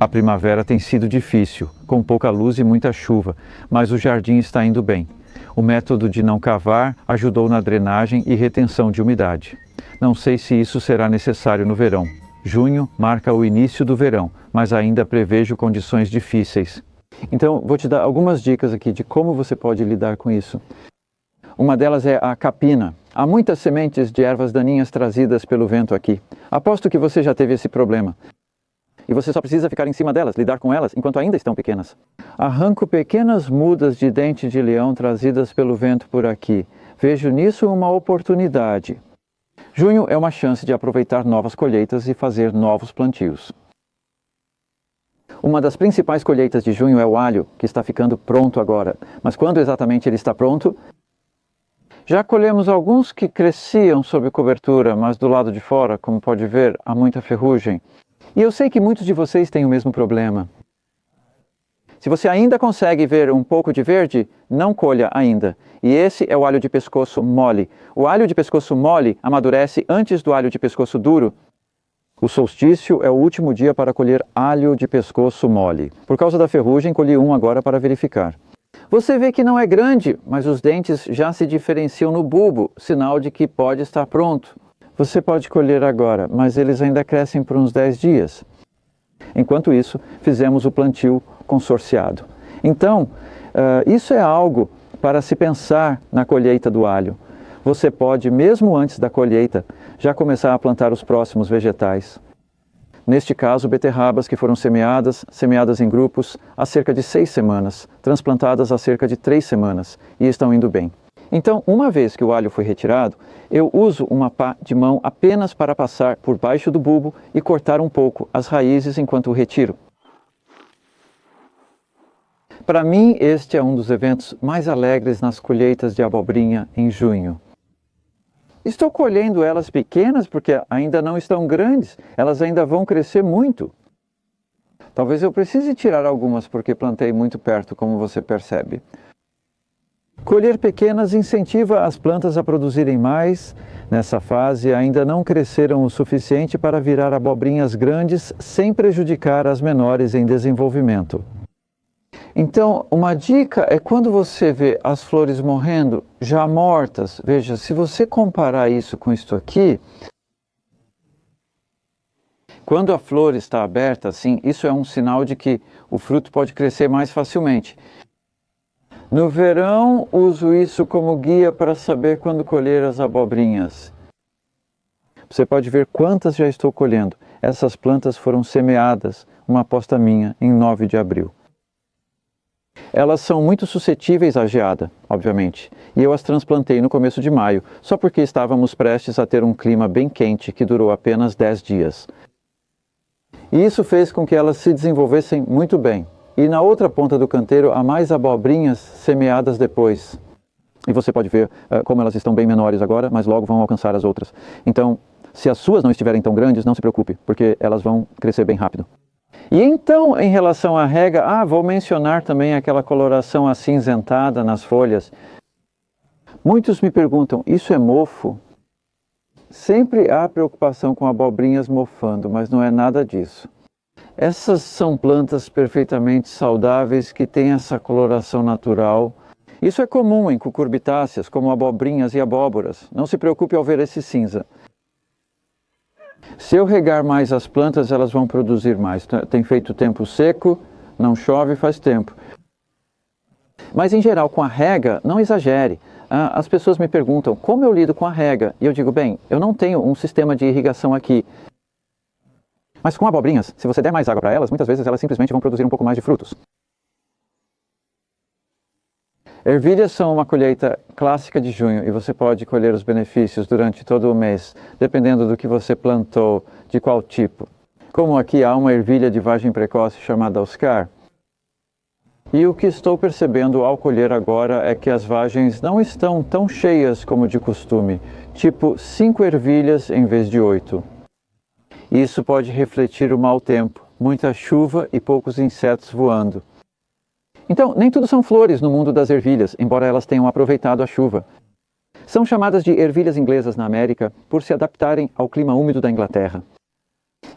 A primavera tem sido difícil, com pouca luz e muita chuva, mas o jardim está indo bem. O método de não cavar ajudou na drenagem e retenção de umidade. Não sei se isso será necessário no verão. Junho marca o início do verão, mas ainda prevejo condições difíceis. Então, vou te dar algumas dicas aqui de como você pode lidar com isso. Uma delas é a capina. Há muitas sementes de ervas daninhas trazidas pelo vento aqui. Aposto que você já teve esse problema. E você só precisa ficar em cima delas, lidar com elas, enquanto ainda estão pequenas. Arranco pequenas mudas de dente de leão trazidas pelo vento por aqui. Vejo nisso uma oportunidade. Junho é uma chance de aproveitar novas colheitas e fazer novos plantios. Uma das principais colheitas de junho é o alho, que está ficando pronto agora. Mas quando exatamente ele está pronto? Já colhemos alguns que cresciam sob cobertura, mas do lado de fora, como pode ver, há muita ferrugem. E eu sei que muitos de vocês têm o mesmo problema. Se você ainda consegue ver um pouco de verde, não colha ainda. E esse é o alho de pescoço mole. O alho de pescoço mole amadurece antes do alho de pescoço duro. O solstício é o último dia para colher alho de pescoço mole. Por causa da ferrugem, colhi um agora para verificar. Você vê que não é grande, mas os dentes já se diferenciam no bulbo, sinal de que pode estar pronto. Você pode colher agora, mas eles ainda crescem por uns 10 dias. Enquanto isso, fizemos o plantio consorciado. Então, isso é algo para se pensar na colheita do alho. Você pode, mesmo antes da colheita, já começar a plantar os próximos vegetais. Neste caso, beterrabas que foram semeadas em grupos há cerca de 6 semanas, transplantadas há cerca de 3 semanas, e estão indo bem. Então, uma vez que o alho foi retirado, eu uso uma pá de mão apenas para passar por baixo do bulbo e cortar um pouco as raízes enquanto o retiro. Para mim, este é um dos eventos mais alegres nas colheitas de abobrinha em junho. Estou colhendo elas pequenas porque ainda não estão grandes, elas ainda vão crescer muito. Talvez eu precise tirar algumas porque plantei muito perto, como você percebe. Colher pequenas incentiva as plantas a produzirem mais. Nessa fase, ainda não cresceram o suficiente para virar abobrinhas grandes sem prejudicar as menores em desenvolvimento. Então, uma dica é quando você vê as flores morrendo, já mortas, veja, se você comparar isso com isto aqui, quando a flor está aberta assim, isso é um sinal de que o fruto pode crescer mais facilmente. No verão, uso isso como guia para saber quando colher as abobrinhas. Você pode ver quantas já estou colhendo. Essas plantas foram semeadas, uma aposta minha, em 9 de abril. Elas são muito suscetíveis à geada, obviamente, e eu as transplantei no começo de maio, só porque estávamos prestes a ter um clima bem quente que durou apenas 10 dias. E isso fez com que elas se desenvolvessem muito bem. E na outra ponta do canteiro há mais abobrinhas semeadas depois. E você pode ver como elas estão bem menores agora, mas logo vão alcançar as outras. Então, se as suas não estiverem tão grandes, não se preocupe, porque elas vão crescer bem rápido. E então, em relação à rega, vou mencionar também aquela coloração acinzentada nas folhas. Muitos me perguntam, isso é mofo? Sempre há preocupação com abobrinhas mofando, mas não é nada disso. Essas são plantas perfeitamente saudáveis que têm essa coloração natural. Isso é comum em cucurbitáceas, como abobrinhas e abóboras. Não se preocupe ao ver esse cinza. Se eu regar mais as plantas, elas vão produzir mais. Tem feito tempo seco, não chove faz tempo. Mas em geral, com a rega, não exagere. As pessoas me perguntam, como eu lido com a rega? E eu digo, bem, eu não tenho um sistema de irrigação aqui. Mas com abobrinhas, se você der mais água para elas, muitas vezes elas simplesmente vão produzir um pouco mais de frutos. Ervilhas são uma colheita clássica de junho e você pode colher os benefícios durante todo o mês, dependendo do que você plantou, de qual tipo. Como aqui há uma ervilha de vagem precoce chamada Oscar. E o que estou percebendo ao colher agora é que as vagens não estão tão cheias como de costume, tipo 5 ervilhas em vez de 8. Isso pode refletir o mau tempo, muita chuva e poucos insetos voando. Então, nem tudo são flores no mundo das ervilhas, embora elas tenham aproveitado a chuva. São chamadas de ervilhas inglesas na América por se adaptarem ao clima úmido da Inglaterra.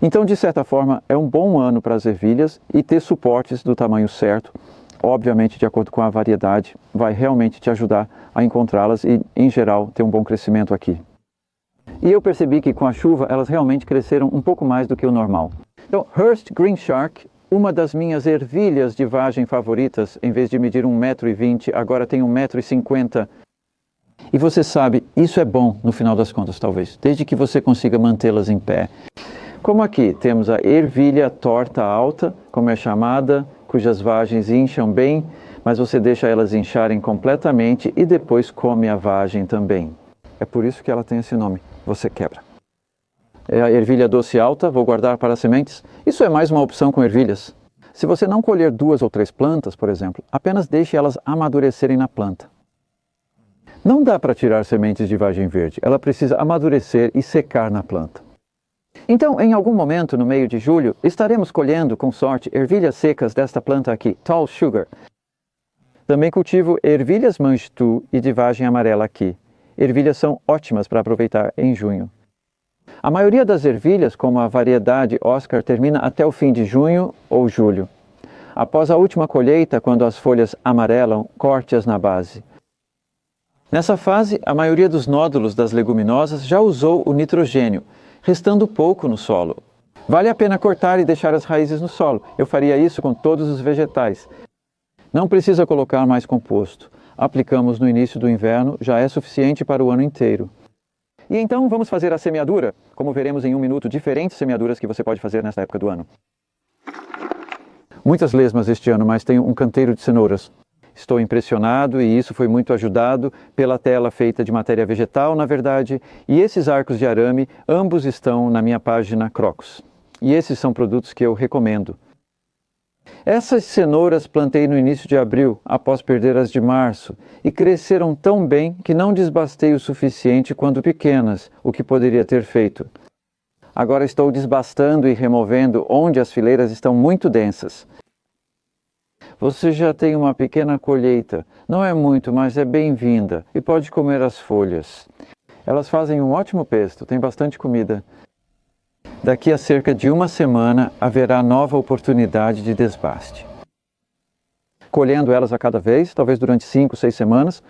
Então, de certa forma, é um bom ano para as ervilhas e ter suportes do tamanho certo, obviamente de acordo com a variedade, vai realmente te ajudar a encontrá-las e, em geral, ter um bom crescimento aqui. E eu percebi que com a chuva elas realmente cresceram um pouco mais do que o normal. Então, Hearst Green Shark, uma das minhas ervilhas de vagem favoritas, em vez de medir 1,20 m, agora tem 1,50 m. E você sabe, isso é bom no final das contas, talvez, desde que você consiga mantê-las em pé. Como aqui temos a ervilha torta alta, como é chamada, cujas vagens incham bem, mas você deixa elas incharem completamente e depois come a vagem também. É por isso que ela tem esse nome, você quebra. É a ervilha doce alta, vou guardar para as sementes. Isso é mais uma opção com ervilhas. Se você não colher 2 ou 3 plantas, por exemplo, apenas deixe elas amadurecerem na planta. Não dá para tirar sementes de vagem verde, ela precisa amadurecer e secar na planta. Então, em algum momento no meio de julho, estaremos colhendo, com sorte, ervilhas secas desta planta aqui, Tall Sugar. Também cultivo ervilhas Manchtu e de vagem amarela aqui. Ervilhas são ótimas para aproveitar em junho. A maioria das ervilhas, como a variedade Oscar, termina até o fim de junho ou julho. Após a última colheita, quando as folhas amarelam, corte-as na base. Nessa fase, a maioria dos nódulos das leguminosas já usou o nitrogênio, restando pouco no solo. Vale a pena cortar e deixar as raízes no solo. Eu faria isso com todos os vegetais. Não precisa colocar mais composto. Aplicamos no início do inverno, já é suficiente para o ano inteiro. E então vamos fazer a semeadura, como veremos em um minuto, diferentes semeaduras que você pode fazer nesta época do ano. Muitas lesmas este ano, mas tenho um canteiro de cenouras. Estou impressionado e isso foi muito ajudado pela tela feita de matéria vegetal, na verdade, e esses arcos de arame, ambos estão na minha página Crocus. E esses são produtos que eu recomendo. Essas cenouras plantei no início de abril, após perder as de março, e cresceram tão bem que não desbastei o suficiente quando pequenas, o que poderia ter feito. Agora estou desbastando e removendo onde as fileiras estão muito densas. Você já tem uma pequena colheita, não é muito, mas é bem-vinda e pode comer as folhas. Elas fazem um ótimo pesto, tem bastante comida. Daqui a cerca de uma semana haverá nova oportunidade de desbaste. Colhendo elas a cada vez, talvez durante 5, 6 semanas,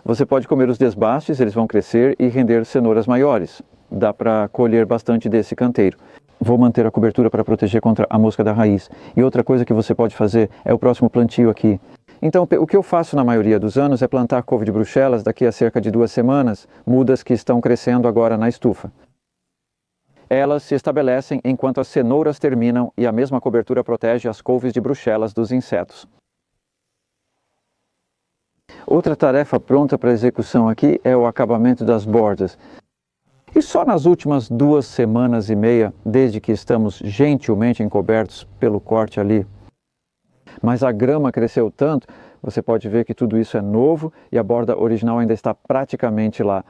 você pode comer os desbastes, eles vão crescer e render cenouras maiores. Dá para colher bastante desse canteiro. Vou manter a cobertura para proteger contra a mosca da raiz. E outra coisa que você pode fazer é o próximo plantio aqui. Então, o que eu faço na maioria dos anos é plantar couve de bruxelas daqui a cerca de 2 semanas, mudas que estão crescendo agora na estufa. Elas se estabelecem enquanto as cenouras terminam e a mesma cobertura protege as couves de bruxelas dos insetos. Outra tarefa pronta para execução aqui é o acabamento das bordas. E só nas últimas 2 semanas e meia, desde que estamos gentilmente encobertos pelo corte ali. Mas a grama cresceu tanto, você pode ver que tudo isso é novo e a borda original ainda está praticamente lá.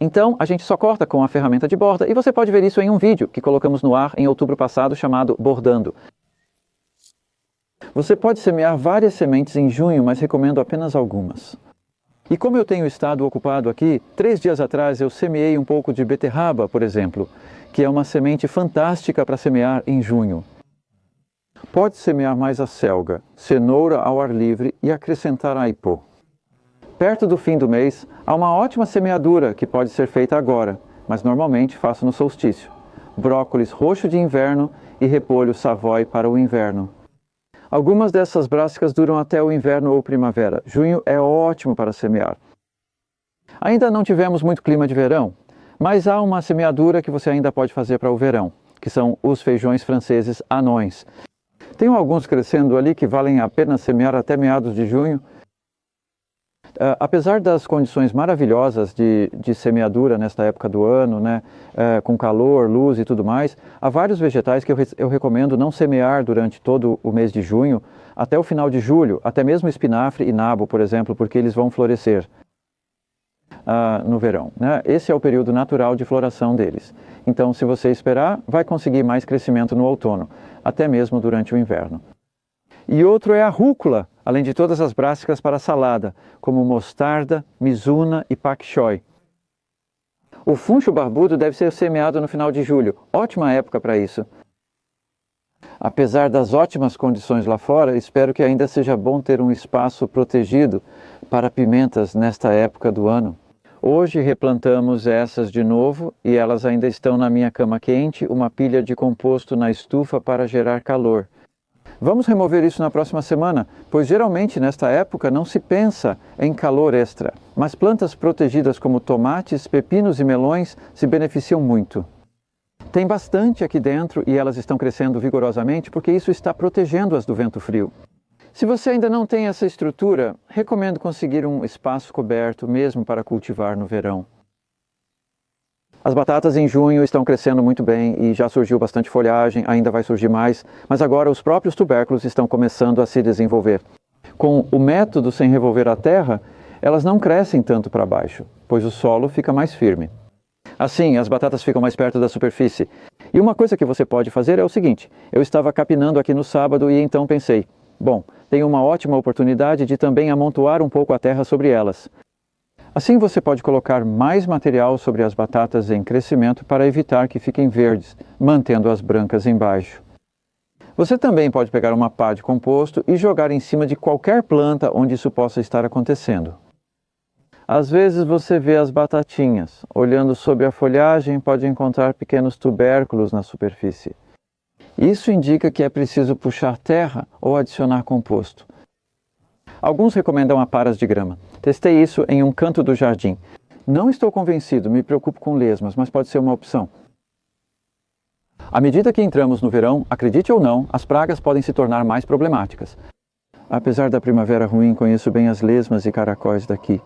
Então, a gente só corta com a ferramenta de borda e você pode ver isso em um vídeo que colocamos no ar em outubro passado chamado Bordando. Você pode semear várias sementes em junho, mas recomendo apenas algumas. E como eu tenho estado ocupado aqui, 3 dias atrás eu semeei um pouco de beterraba, por exemplo, que é uma semente fantástica para semear em junho. Pode semear mais acelga, cenoura ao ar livre e acrescentar aipô. Perto do fim do mês, há uma ótima semeadura que pode ser feita agora, mas normalmente faço no solstício. Brócolis roxo de inverno e repolho savoy para o inverno. Algumas dessas brassicas duram até o inverno ou primavera. Junho é ótimo para semear. Ainda não tivemos muito clima de verão, mas há uma semeadura que você ainda pode fazer para o verão, que são os feijões franceses anões. Tenho alguns crescendo ali que valem a pena semear até meados de junho. Apesar das condições maravilhosas de semeadura nesta época do ano, né, com calor, luz e tudo mais, há vários vegetais que eu recomendo não semear durante todo o mês de junho, até o final de julho, até mesmo espinafre e nabo, por exemplo, porque eles vão florescer no verão, né? Esse é o período natural de floração deles. Então, se você esperar, vai conseguir mais crescimento no outono, até mesmo durante o inverno. E outro é a rúcula, além de todas as brassicas para salada, como mostarda, mizuna e pak choi. O funcho barbudo deve ser semeado no final de julho. Ótima época para isso. Apesar das ótimas condições lá fora, espero que ainda seja bom ter um espaço protegido para pimentas nesta época do ano. Hoje replantamos essas de novo e elas ainda estão na minha cama quente, uma pilha de composto na estufa para gerar calor. Vamos remover isso na próxima semana, pois geralmente nesta época não se pensa em calor extra, mas plantas protegidas como tomates, pepinos e melões se beneficiam muito. Tem bastante aqui dentro e elas estão crescendo vigorosamente porque isso está protegendo-as do vento frio. Se você ainda não tem essa estrutura, recomendo conseguir um espaço coberto mesmo para cultivar no verão. As batatas em junho estão crescendo muito bem e já surgiu bastante folhagem, ainda vai surgir mais, mas agora os próprios tubérculos estão começando a se desenvolver. Com o método sem revolver a terra, elas não crescem tanto para baixo, pois o solo fica mais firme. Assim, as batatas ficam mais perto da superfície. E uma coisa que você pode fazer é o seguinte: eu estava capinando aqui no sábado e então pensei, bom, tenho uma ótima oportunidade de também amontoar um pouco a terra sobre elas. Assim você pode colocar mais material sobre as batatas em crescimento para evitar que fiquem verdes, mantendo-as brancas embaixo. Você também pode pegar uma pá de composto e jogar em cima de qualquer planta onde isso possa estar acontecendo. Às vezes você vê as batatinhas. Olhando sob a folhagem, pode encontrar pequenos tubérculos na superfície. Isso indica que é preciso puxar terra ou adicionar composto. Alguns recomendam aparas de grama. Testei isso em um canto do jardim. Não estou convencido, me preocupo com lesmas, mas pode ser uma opção. À medida que entramos no verão, acredite ou não, as pragas podem se tornar mais problemáticas. Apesar da primavera ruim, conheço bem as lesmas e caracóis daqui.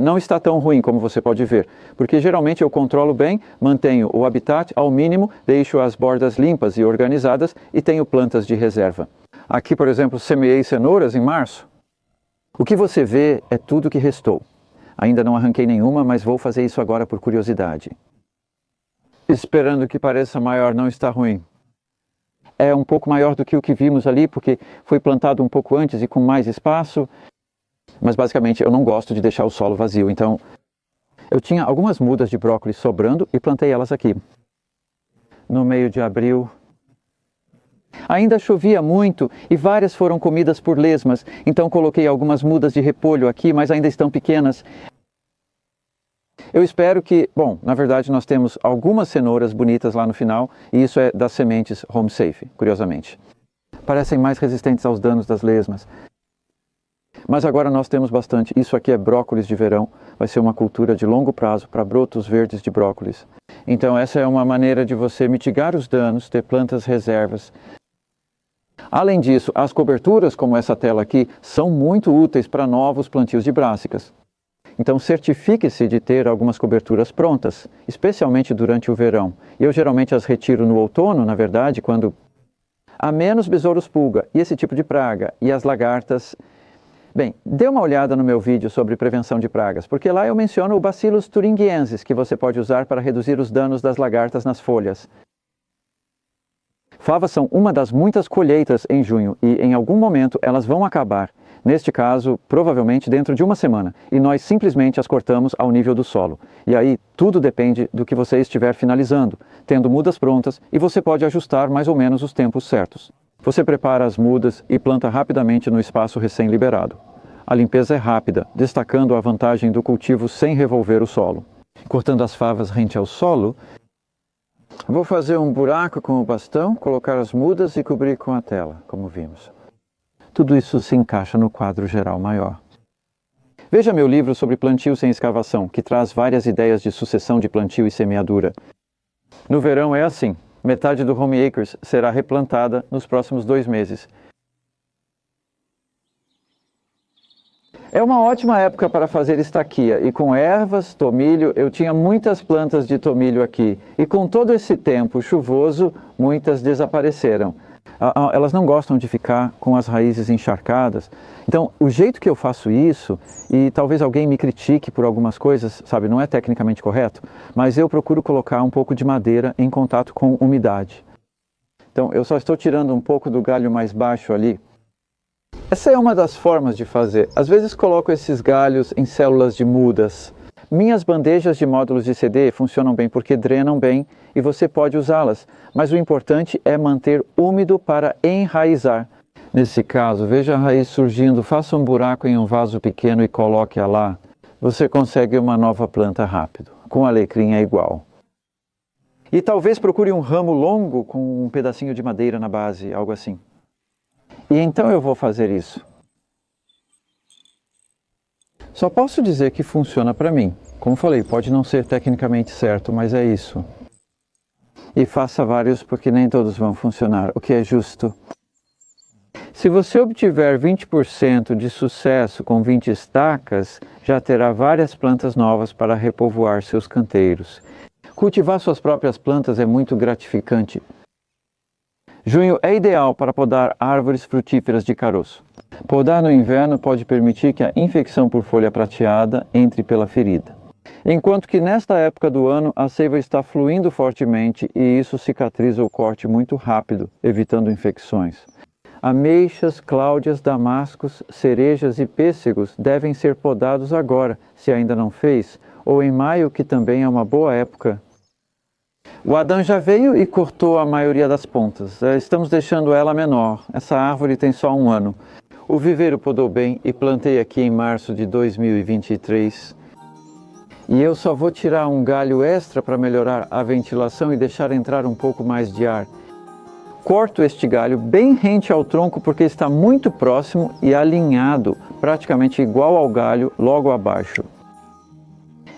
Não está tão ruim como você pode ver, porque geralmente eu controlo bem, mantenho o habitat ao mínimo, deixo as bordas limpas e organizadas e tenho plantas de reserva. Aqui, por exemplo, semeei cenouras em março. O que você vê é tudo que restou. Ainda não arranquei nenhuma, mas vou fazer isso agora por curiosidade. Esperando que pareça maior, não está ruim. É um pouco maior do que o que vimos ali, porque foi plantado um pouco antes e com mais espaço. Mas basicamente eu não gosto de deixar o solo vazio, então eu tinha algumas mudas de brócolis sobrando e plantei elas aqui. No meio de abril. Ainda chovia muito e várias foram comidas por lesmas, então coloquei algumas mudas de repolho aqui, mas ainda estão pequenas. Eu espero que, bom, na verdade nós temos algumas cenouras bonitas lá no final, e isso é das sementes Home Safe, curiosamente. Parecem mais resistentes aos danos das lesmas. Mas agora nós temos bastante. Isso aqui é brócolis de verão, vai ser uma cultura de longo prazo para brotos verdes de brócolis. Então essa é uma maneira de você mitigar os danos, ter plantas reservas. Além disso, as coberturas, como essa tela aqui, são muito úteis para novos plantios de brássicas. Então certifique-se de ter algumas coberturas prontas, especialmente durante o verão. Eu geralmente as retiro no outono, na verdade, quando há menos besouros pulga e esse tipo de praga, e as lagartas. Bem, dê uma olhada no meu vídeo sobre prevenção de pragas, porque lá eu menciono o Bacillus thuringiensis, que você pode usar para reduzir os danos das lagartas nas folhas. Favas são uma das muitas colheitas em junho e em algum momento elas vão acabar. Neste caso, provavelmente dentro de uma semana, e nós simplesmente as cortamos ao nível do solo. E aí, tudo depende do que você estiver finalizando, tendo mudas prontas, e você pode ajustar mais ou menos os tempos certos. Você prepara as mudas e planta rapidamente no espaço recém-liberado. A limpeza é rápida, destacando a vantagem do cultivo sem revolver o solo. Cortando as favas rente ao solo, vou fazer um buraco com o bastão, colocar as mudas e cobrir com a tela, como vimos. Tudo isso se encaixa no quadro geral maior. Veja meu livro sobre plantio sem escavação, que traz várias ideias de sucessão de plantio e semeadura. No verão é assim. Metade do Home Acres será replantada nos próximos 2 meses. É uma ótima época para fazer estaquia, e com ervas, tomilho, eu tinha muitas plantas de tomilho aqui. E com todo esse tempo chuvoso, muitas desapareceram. Elas não gostam de ficar com as raízes encharcadas. Então, o jeito que eu faço isso, e talvez alguém me critique por algumas coisas, sabe, não é tecnicamente correto, mas eu procuro colocar um pouco de madeira em contato com umidade. Então, eu só estou tirando um pouco do galho mais baixo ali. Essa é uma das formas de fazer. Às vezes coloco esses galhos em células de mudas, Minhas bandejas de módulos de CD funcionam bem porque drenam bem e você pode usá-las, mas o importante é manter úmido para enraizar. Nesse caso, veja a raiz surgindo, faça um buraco em um vaso pequeno e coloque-a lá. Você consegue uma nova planta rápido. Com alecrim é igual. E talvez procure um ramo longo com um pedacinho de madeira na base, algo assim. E então eu vou fazer isso. Só posso dizer que funciona para mim. Como falei, pode não ser tecnicamente certo, mas é isso. E faça vários porque nem todos vão funcionar, o que é justo. Se você obtiver 20% de sucesso com 20 estacas, já terá várias plantas novas para repovoar seus canteiros. Cultivar suas próprias plantas é muito gratificante. Junho é ideal para podar árvores frutíferas de caroço. Podar no inverno pode permitir que a infecção por folha prateada entre pela ferida. Enquanto que nesta época do ano a seiva está fluindo fortemente e isso cicatriza o corte muito rápido, evitando infecções. Ameixas, cláudias, damascos, cerejas e pêssegos devem ser podados agora, se ainda não fez, ou em maio, que também é uma boa época. O Adão já veio e cortou a maioria das pontas. Estamos deixando ela menor. Essa árvore tem só 1 ano. O viveiro podou bem e plantei aqui em março de 2023. E eu só vou tirar um galho extra para melhorar a ventilação e deixar entrar um pouco mais de ar. Corto este galho bem rente ao tronco porque está muito próximo e alinhado, praticamente igual ao galho logo abaixo.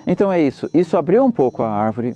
Então é isso. Isso abriu um pouco a árvore,